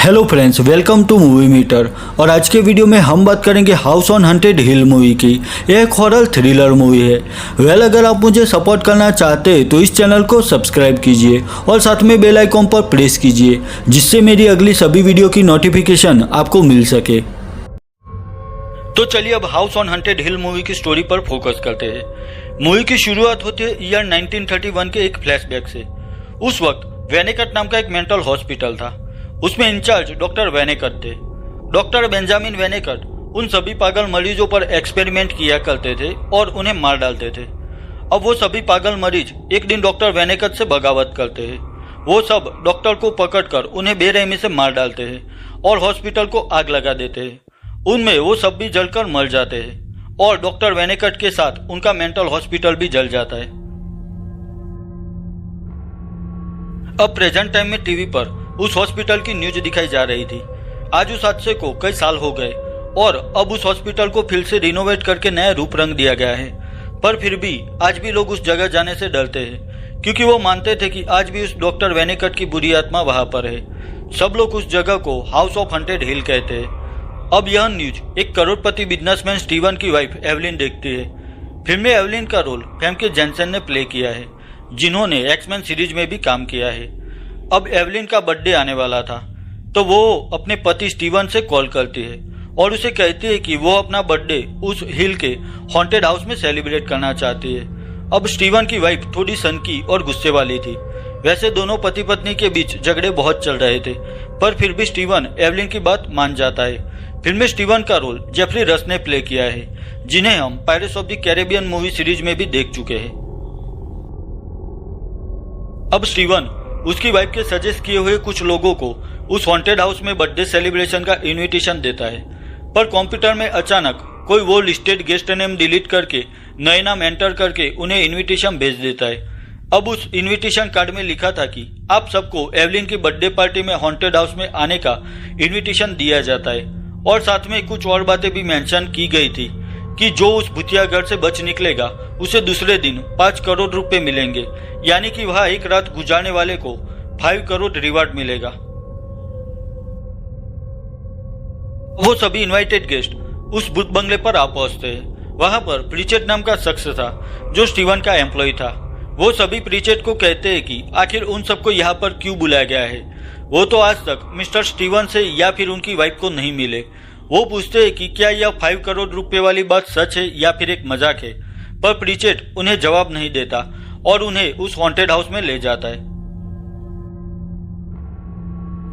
Hello friends, welcome to movie meter. और आज के वीडियो में हम बात करेंगे house on haunted hill movie की। यह एक हॉरर थ्रिलर मूवी है। अगर आप मुझे सपोर्ट करना चाहते हैं तो इस चैनल को सब्सक्राइब कीजिए और साथ में बेल आइकॉन पर प्रेस कीजिए, जिससे मेरी अगली सभी वीडियो की नोटिफिकेशन आपको मिल सके। तो चलिए अब house on haunted hill movie की स्टोरी पर फोकस करते हैं। मूवी की शुरुआत होती है ईयर 1931 के एक फ्लैशबैक से। उस वक्त वेनेकट नाम का एक मेंटल हॉस्पिटल था। उसमें इंचार्ज डॉक्टर वेनेकट थे। डॉक्टर बेंजामिन वेनेकट उन सभी पागल मरीजों पर एक्सपेरिमेंट किया करते थे और उन्हें मार डालते थे। अब वो सभी पागल मरीज एक दिन डॉक्टर वेनेकट से बगावत करते हैं। वो सब डॉक्टर को पकड़कर उन्हें बेरहमी से मार डालते हैं और हॉस्पिटल को आग लगा देते हैं। उनमें वो सब भी जलकर मर जाते हैं और डॉक्टर वेनेकट के साथ उनका मेंटल हॉस्पिटल भी जल जाता है। अब प्रेजेंट टाइम में टीवी पर उस हॉस्पिटल की न्यूज दिखाई जा रही थी। आज उस हादसे को कई साल हो गए और अब उस हॉस्पिटल को फिर से रिनोवेट करके नया रूप रंग दिया गया है। पर फिर भी आज भी लोग उस जगह जाने से डरते हैं, क्योंकि वो मानते थे कि आज भी उस डॉक्टर वेनेकट की बुरी आत्मा वहां पर है। सब लोग उस जगह को हाउस ऑफ हॉन्टेड हिल कहते हैं। अब यह न्यूज एक करोड़पति बिजनेसमैन स्टीवन की वाइफ एवलिन देखती है। फिल्म में एवलिन का रोल फेमके जेनसेन ने प्ले किया है, जिन्होंने एक्समैन सीरीज में भी काम किया है। अब एवलिन का बर्थडे आने वाला था, तो वो अपने पति स्टीवन से कॉल करती है और उसे कहती है कि वो अपना बर्थडे उस हिल के हॉन्टेड हाउस में सेलिब्रेट करना चाहती है। अब स्टीवन की वाइफ थोड़ी सनकी और गुस्से वाली थी। वैसे दोनों पति पत्नी के बीच झगड़े बहुत चल रहे थे, पर फिर भी स्टीवन एवलिन की बात मान जाता है। फिल्म में स्टीवन का रोल जेफरी रस ने प्ले किया है, जिन्हें हम pirates of the Caribbean movie series में भी देख चुके हैं। अब स्टीवन उसकी वाइफ के सजेस्ट किए हुए कुछ लोगों को उस हॉन्टेड हाउस में बर्थडे सेलिब्रेशन का इनविटेशन देता है, पर कंप्यूटर में अचानक कोई वो लिस्टेड गेस्ट नेम डिलीट करके नए नाम एंटर करके उन्हें इनविटेशन भेज देता है। अब उस इनविटेशन कार्ड में लिखा था कि आप सबको एवलिन की बर्थडे पार्टी में हॉन्टेड हाउस में आने का इनविटेशन दिया जाता है, और साथ में कुछ और बातें भी मेंशन की गई थी कि जो उस भूतिया घर से बच निकलेगा उसे दूसरे दिन 5 करोड़ रुपए मिलेंगे, यानी कि वहां एक रात गुजारने वाले को 5 करोड़ रिवार्ड मिलेगा। वो सभी इनवाइटेड गेस्ट उस भूत बंगले पर आ पहुंचते हैं। वहां पर प्रीचेट नाम का शख्स था, जो स्टीवन का एम्प्लॉय था। वो सभी प्रीचेट को कहते हैं कि आखिर उन सबको यहाँ पर क्यों बुलाया गया है। वो तो आज तक मिस्टर स्टीवन से या फिर उनकी वाइफ को नहीं मिले। वो पूछते हैं कि क्या यह 5 करोड़ रुपए वाली बात सच है या फिर एक मजाक है, पर प्रीचेट उन्हें जवाब नहीं देता और उन्हें उस हॉन्टेड हाउस में ले जाता है।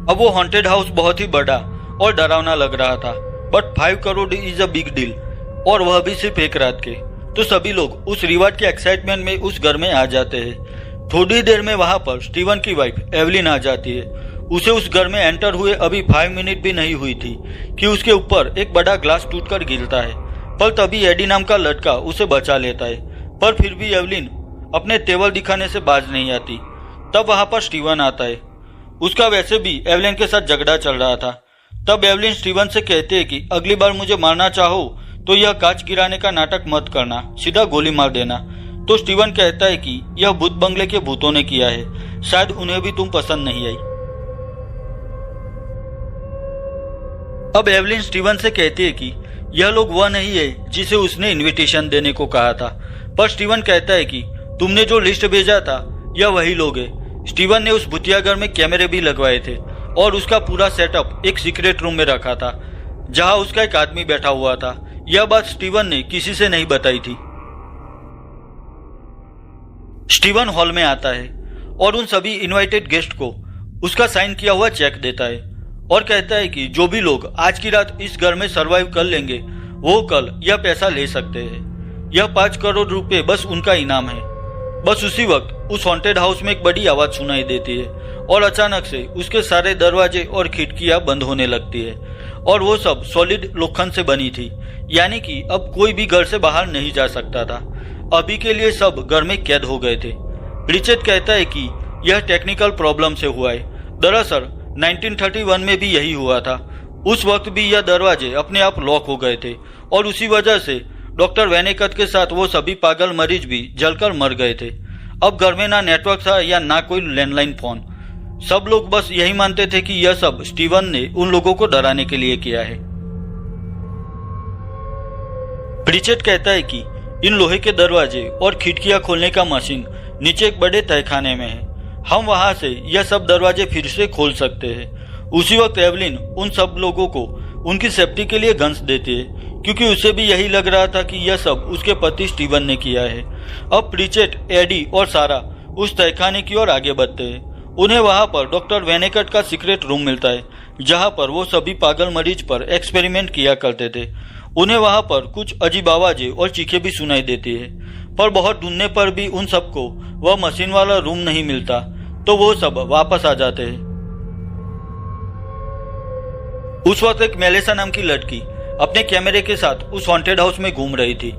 अब वो हॉन्टेड हाउस बहुत ही बड़ा और डरावना लग रहा था, but 5 crore is a big deal, और वह भी सिर्फ एक रात के। तो सभी लोग उस रिवार्ड के एक्साइटमेंट में उस घर में आ जाते हैं। थोड़ी देर में वहां पर स्टीवन की वाइफ एवलिन आ जाती है। उसे उस घर में एंटर हुए अभी 5 मिनट भी नहीं हुई थी कि उसके ऊपर एक बड़ा ग्लास टूटकर गिरता है, पर तभी एडी नाम का लड़का उसे बचा लेता है। पर फिर भी एवलिन अपने तेवर दिखाने से बाज नहीं आती। तब वहां पर स्टीवन आता है। उसका वैसे भी एवलिन के साथ झगड़ा चल रहा था। तब एवलिन स्टीवन से कहते हैं कि अगली बार मुझे मारना चाहो तो यह कांच गिराने का नाटक मत करना, सीधा गोली मार देना। तो स्टीवन कहता है कि यह भूत बंगले के भूतों ने किया है, शायद उन्हें भी तुम पसंद नहीं आई। अब एवलिन स्टीवन से कहती है कि यह लोग वह नहीं है जिसे उसने इनविटेशन देने को कहा था, पर स्टीवन कहता है कि तुमने जो लिस्ट भेजा था यह वही लोग है। स्टीवन ने उस भूतिया घर में कैमरे भी लगवाए थे और उसका पूरा सेटअप एक सीक्रेट रूम में रखा था, जहां उसका एक आदमी बैठा हुआ था। यह बात स्टीवन ने किसी से नहीं बताई थी। स्टीवन हॉल में आता है और उन सभी इनवाइटेड गेस्ट को उसका साइन किया हुआ चेक देता है और कहता है कि जो भी लोग आज की रात इस घर में सरवाइव कर लेंगे वो कल यह पैसा ले सकते हैं। यह 5 करोड़ रुपए बस उनका इनाम है। बस उसी वक्त उस हॉन्टेड हाउस में एक बड़ी आवाज सुनाई देती है और अचानक से उसके सारे दरवाजे और खिड़कियां बंद होने लगती है, और वो सब सॉलिड लोखंड से बनी थी, यानी कि अब कोई भी घर से बाहर नहीं जा सकता था। अभी के लिए सब घर में कैद हो गए थे। प्रीचेट कहता है कि यह टेक्निकल प्रॉब्लम से हुआ है। दरअसल 1931 में भी यही हुआ था। उस वक्त भी यह दरवाजे अपने आप लॉक हो गए थे और उसी वजह से डॉक्टर वेनेकट के साथ वो सभी पागल मरीज भी जलकर मर गए थे। अब घर में ना नेटवर्क था या ना कोई लैंडलाइन फोन। सब लोग बस यही मानते थे कि यह सब स्टीवन ने उन लोगों को डराने के लिए किया है। प्रीचेट कहता है कि इन लोहे के दरवाजे और खिड़कियां खोलने का मशीन नीचे एक बड़े तहखाने में है। हम वहां से यह सब दरवाजे फिर से खोल सकते हैं। उसी वक्त एवलिन उन सब लोगों को उनकी सेफ्टी के लिए गन्स देती है, क्योंकि उसे भी यही लग रहा था कि यह सब उसके पति स्टीवन ने किया है। अब प्रीचेट, एडी और सारा उस तहखाने की ओर आगे बढ़ते हैं। उन्हें वहां पर डॉक्टर वेनेकट का सीक्रेट रूम मिलता है, जहां पर वो सभी पागल मरीज पर एक्सपेरिमेंट किया करते थे। उन्हें वहां पर कुछ अजीब आवाजें और चीखें भी सुनाई देती है, पर बहुत ढूंढने पर भी उन सबको वह मशीन वाला रूम नहीं मिलता, तो वो सब वापस आ जाते हैं। उस वक्त एक मेलेसा नाम की लड़की अपने कैमरे के साथ उस हॉन्टेड हाउस में घूम रही थी।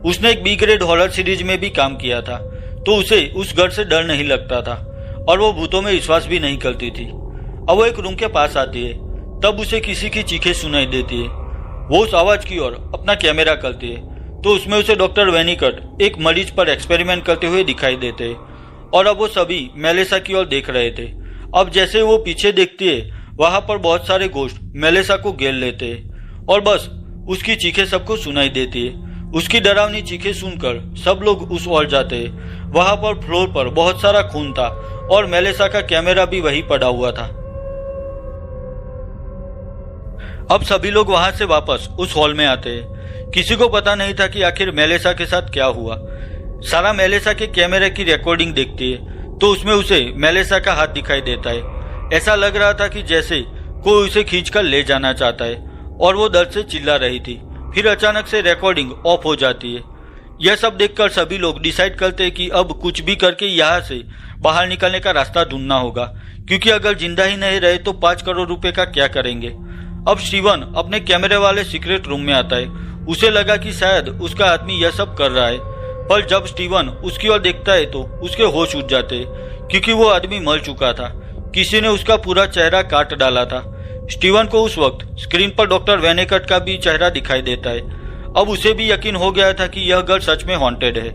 उसने एक बी ग्रेड हॉरर सीरीज में भी काम किया था, तो उसे उस घर से डर नहीं लगता था और वो भूतों में विश्वास भी नहीं करती थी। अब वो एक रूम के पास आती है, तब उसे किसी की चीखें सुनाई देती है। वो उस आवाज की ओर अपना कैमरा करती है, तो उसमें उसे डॉक्टर वेनिकट एक मरीज पर एक्सपेरिमेंट करते हुए दिखाई देते हैं और अब वो सभी मेलेसा की ओर देख रहे थे। अब जैसे वो पीछे देखती है, वहां पर बहुत सारे गोश्त मेलेसा को घेर लेते हैं और बस उसकी चीखें सबको सुनाई देती है। उसकी डरावनी चीखें सुनकर सब लोग उस ओर जाते हैं। वहां पर फ्लोर पर बहुत सारा खून था और मेलेसा का कैमरा भी वहीं पड़ा हुआ था। अब सभी लोग वहां से वापस उस हॉल में आते हैं। किसी को पता नहीं था कि आखिर मेलेसा के साथ क्या हुआ। सारा मेलेसा के कैमरे की रिकॉर्डिंग देखती है, तो उसमें उसे मेलेसा का हाथ दिखाई देता है। ऐसा लग रहा था कि जैसे कोई उसे खींचकर ले जाना चाहता है और वो दर्द से चिल्ला रही थी। फिर अचानक से रिकॉर्डिंग ऑफ हो जाती है। यह सब देखकर सभी लोग डिसाइड करते हैं कि अब कुछ भी करके यहाँ से बाहर निकलने का रास्ता ढूंढना होगा, क्योंकि अगर जिंदा ही नहीं रहे तो 5 करोड़ रुपए का क्या करेंगे। अब स्टीवन अपने कैमरे वाले सीक्रेट रूम में आता है। उसे लगा कि शायद उसका आदमी यह सब कर रहा है, पर जब स्टीवन उसकी ओर देखता है तो उसके होश उड़ जाते हैं, क्योंकि वो आदमी मर चुका था। किसी ने उसका पूरा चेहरा काट डाला था। स्टीवन को उस वक्त स्क्रीन पर डॉक्टर वेनेकट का भी चेहरा दिखाई देता है। अब उसे भी यकीन हो गया था कि यह घर सच में हॉन्टेड है।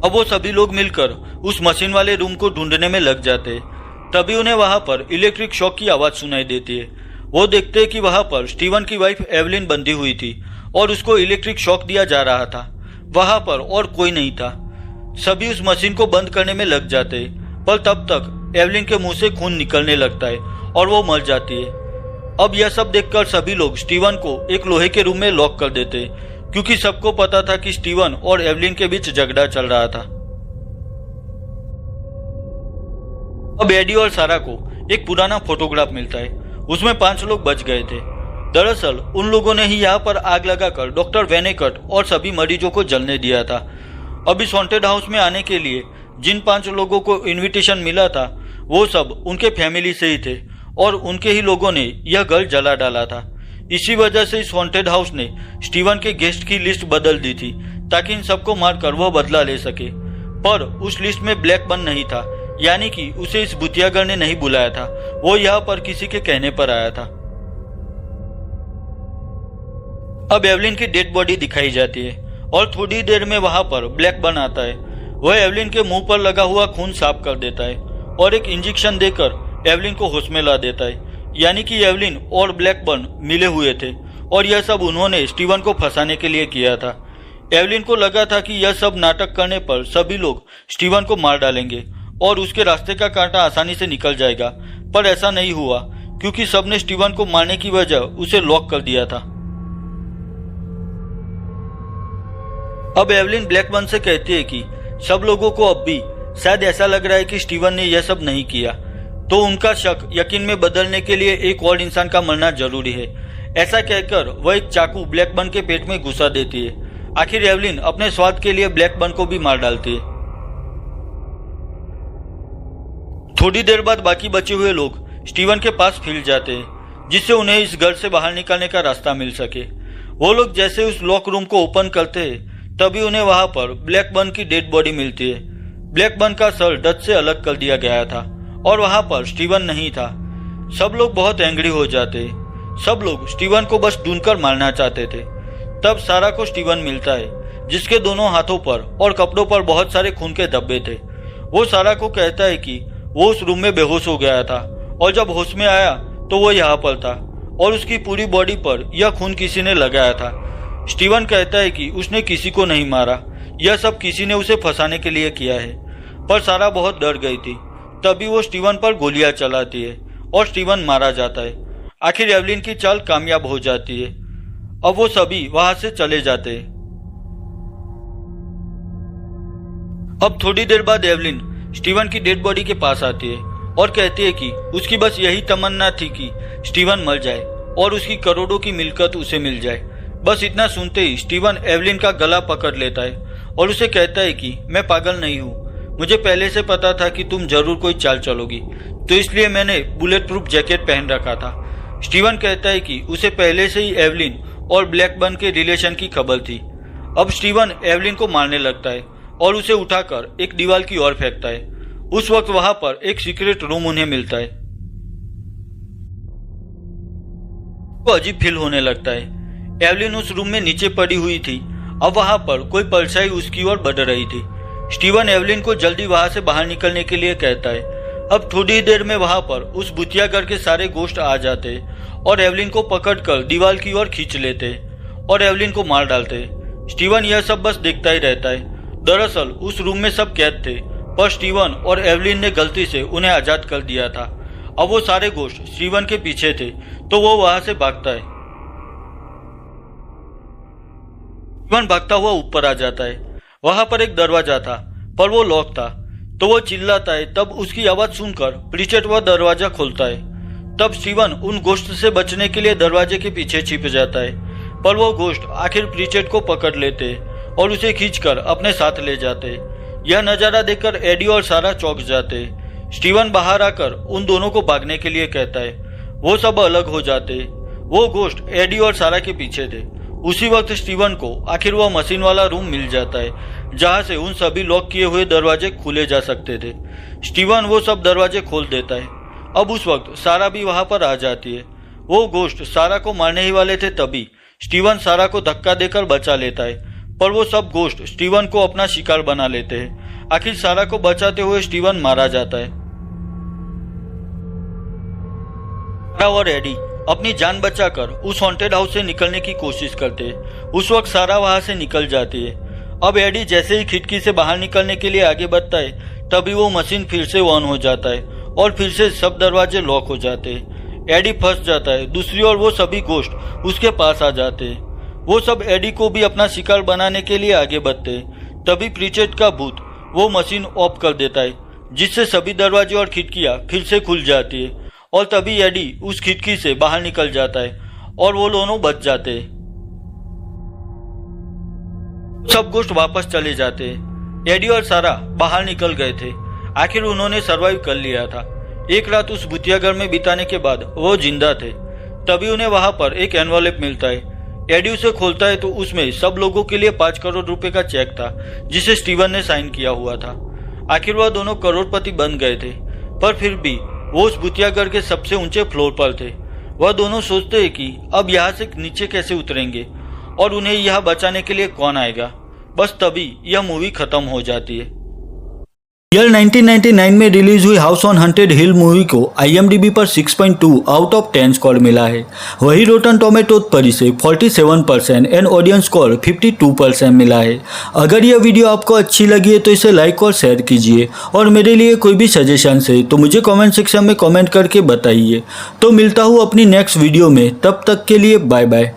अब वो सभी लोग मिलकर उस मशीन वाले रूम को ढूंढने में लग जाते हैं। तभी उन्हें वहां पर इलेक्ट्रिक शॉक की आवाज सुनाई देती है। वो देखते हैं कि वहां पर स्टीवन की वाइफ एवलिन बंधी हुई थी और उसको इलेक्ट्रिक शॉक दिया जा रहा था। वहां पर और कोई नहीं था। सभी उस मशीन को बंद करने में लग जाते हैं, पर तब तक एवलिन के मुंह से खून निकलने लगता है और वो मर जाती है। अब यह सब देखकर सभी लोग स्टीवन को एक लोहे के रूम में लॉक कर देते हैं, क्योंकि सबको पता था कि स्टीवन और एवलिन के बीच झगड़ा चल रहा था। अब एडी और सारा को एक पुराना फोटोग्राफ मिलता है। उसमें 5 लोग बच गए थे। दरअसल उन लोगों ने ही यहाँ पर आग लगाकर डॉक्टर वेनेकट और सभी मरीजों को जलने दिया था। अब इस हॉन्टेड हाउस में आने के लिए जिन 5 लोगों को इनविटेशन मिला था, वो सब उनके फैमिली से ही थे और उनके ही लोगों ने यह घर जला डाला था। इसी वजह से इस हॉन्टेड हाउस ने स्टीवन के गेस्ट की लिस्ट बदल दी थी, ताकि इन सबको मारकर वो बदला ले सके। पर उस लिस्ट में ब्लैक बन नहीं था, यानी कि उसे इस भूतियागर ने नहीं बुलाया था। वो यहाँ पर किसी के कहने पर आया था। अब एवलिन की डेड बॉडी दिखाई जाती है और थोड़ी देर में वहां पर ब्लैक बन आता है। वह एवलिन के मुंह पर लगा हुआ खून साफ कर देता है और एक इंजेक्शन देकर एवलिन को होश में ला देता है। यानी कि एवलिन और ब्लैक बन मिले हुए थे और यह सब उन्होंने स्टीवन को फंसाने के लिए किया था। एवलिन को लगा था कि यह सब नाटक करने पर सभी लोग स्टीवन को मार डालेंगे और उसके रास्ते का कांटा आसानी से निकल जाएगा, पर ऐसा नहीं हुआ, क्योंकि सबने स्टीवन को मारने की वजह उसे लॉक कर दिया था। अब एवलिन ब्लैकबर्न से कहती है कि सब लोगों को अब भी शायद ऐसा लग रहा है कि स्टीवन ने यह सब नहीं किया, तो उनका शक यकीन में बदलने के लिए एक और इंसान का मरना जरूरी है। ऐसा कहकर वह एक चाकू ब्लैकबर्न के पेट में घुसा देती है। आखिर एवलिन अपने स्वाद के लिए ब्लैकबर्न को भी मार डालती है। थोड़ी देर बाद बाकी बचे हुए लोग स्टीवन के पास फिर जाते हैं, जिससे उन्हें इस घर से बाहर निकलने का रास्ता मिल सके। वो लोग जैसे उस लॉक रूम को ओपन करते हैं, तभी उन्हें वहां पर ब्लैकबर्न की डेड बॉडी मिलती है। ब्लैकबर्न का सर डच से अलग कर दिया गया था और वहां पर स्टीवन नहीं था। सब लोग बहुत एंग्री हो जाते। सब लोग स्टीवन को बस ढूंढकर मारना चाहते थे। तब सारा को स्टीवन मिलता है, जिसके दोनों हाथों पर और कपड़ों पर बहुत सारे खून के धब्बे थे। वो सारा को कहता है कि वो उस रूम में बेहोश हो गया था और जब होश में आया तो वो यहाँ पर था और उसकी पूरी बॉडी पर यह खून किसी ने लगाया था। स्टीवन कहता है कि उसने किसी को नहीं मारा, यह सब किसी ने उसे फंसाने के लिए किया है। पर सारा बहुत डर गई थी। तभी वो स्टीवन पर गोलियां चलाती है और स्टीवन मारा जाता है। आखिर एवलिन की चाल कामयाब हो जाती है। अब वो सभी वहां से चले जाते हैं। अब थोड़ी देर बाद एवलिन स्टीवन की डेड बॉडी के पास आती है और कहती है कि उसकी बस यही तमन्ना थी कि स्टीवन मर जाए और उसकी करोड़ों की मिलकत उसे मिल जाए। बस इतना सुनते ही स्टीवन एवलिन का गला पकड़ लेता है और उसे कहता है कि मैं पागल नहीं हूँ, मुझे पहले से पता था कि तुम जरूर कोई चाल चलोगी, तो इसलिए मैंने बुलेट प्रूफ जैकेट पहन रखा था। स्टीवन कहता है कि उसे पहले से ही एवलिन और ब्लैकबर्न के रिलेशन की खबर थी। अब स्टीवन एवलिन को मारने लगता है और उसे उठाकर एक दीवार की ओर फेंकता है। उस वक्त वहां पर एक सीक्रेट रूम उन्हें मिलता है। वो अजीब फील होने लगता है। एवलिन उस रूम में नीचे पड़ी हुई थी। अब वहां पर कोई परछाई उसकी ओर बढ़ रही थी। स्टीवन एवलिन को जल्दी वहां से बाहर निकलने के लिए कहता है। अब थोड़ी देर में वहां पर उस भूतिया घर के सारे गोश्त आ जाते और एवलिन को पकड़कर दीवार की ओर खींच लेते और एवलिन को मार डालते। स्टीवन यह सब बस देखता ही रहता है। दरअसल उस रूम में सब कैद थे, पर स्टीवन और एवलिन ने गलती से उन्हें आजाद कर दिया था। अब वो सारे गोश्त स्टीवन के पीछे थे, तो वो वहां से भागता है। स्टीवन भागता हुआ ऊपर आ जाता है। वहां पर एक दरवाजा था, पर वो लॉक था, तो वो चिल्लाता है। तब उसकी आवाज सुनकर प्रीचेट वह दरवाजा खोलता है। तब स्टीवन उन गोश्त से बचने के लिए दरवाजे के पीछे छिप जाता है, पर वो गोश्त आखिर प्रीचेट को पकड़ लेते और उसे खींचकर अपने साथ ले जाते। यह नजारा देखकर एडी और सारा चौंक जाते। स्टीवन बाहर आकर उन दोनों को भागने के लिए कहता है। वो सब अलग हो जाते। वो गोश्त एडी और सारा के पीछे थे। उसी वक्त स्टीवन को आखिर वह मशीन वाला रूम मिल जाता है, जहां से उन सभी लॉक किए हुए दरवाजे खुले जा सकते थे। स्टीवन वो सब दरवाजे खोल देता है। अब उस वक्त सारा भी वहां पर आ जाती है। वो गोश्त सारा को मारने ही वाले थे, तभी स्टीवन सारा को धक्का देकर बचा लेता है, पर वो सब गोश्त स्टीवन को अपना शिकार बना लेते हैं। आखिर सारा को बचाते हुए स्टीवन मारा जाता है। सारा और एडी अपनी जान बचाकर उस हॉन्टेड हाउस से निकलने की कोशिश करते हैं। उस वक्त सारा वहां से निकल जाती है। अब एडी जैसे ही खिड़की से बाहर निकलने के लिए आगे बढ़ता है, तभी वो मशीन फिर से ऑन हो जाता है और फिर से सब दरवाजे लॉक हो जाते हैं। एडी फंस जाता है। दूसरी ओर वो सभी गोश्त उसके पास आ जाते हैं। वो सब एडी को भी अपना शिकार बनाने के लिए आगे बढ़ते हैं। तभी प्रीचेट का भूत वो मशीन ऑफ कर देता है, जिससे सभी दरवाजे और खिड़कियां फिर से खुल जाती है और तभी एडी उस खिड़की से बाहर निकल जाता है और वो दोनों बच जाते हैं। सब गोश्त वापस चले जाते हैं। एडी और सारा बाहर निकल गए थे। आखिर उन्होंने सरवाइव कर लिया था। एक रात उस भूतिया घर में बिताने के बाद वो जिंदा थे। तभी उन्हें वहां पर एक एनवलप मिलता है। एडी उसे खोलता है तो उसमें सब लोगों के लिए 5 करोड़ रुपए का चेक था, जिसे स्टीवन ने साइन किया हुआ था। आखिर वह दोनों करोड़पति बन गए थे, पर फिर भी वो उस भूतिया घर के सबसे ऊंचे फ्लोर पर थे। वह दोनों सोचते हैं कि अब यहाँ से नीचे कैसे उतरेंगे और उन्हें यह बचाने के लिए कौन आएगा। बस तभी यह मूवी खत्म हो जाती है। ईयर 1999 में रिलीज हुई house on haunted hill movie को IMDb पर 6.2 आउट ऑफ 10 स्कोर मिला है। वही रोटन टोमेटोज पर इसे 47% एंड ऑडियंस स्कोर 52% मिला है। अगर यह वीडियो आपको अच्छी लगी है तो इसे लाइक और शेयर कीजिए और मेरे लिए कोई भी सजेशन है तो मुझे कमेंट सेक्शन में कमेंट करके बताइए। तो मिलता हूँ अपनी नेक्स्ट वीडियो में, तब तक के लिए बाय बाय।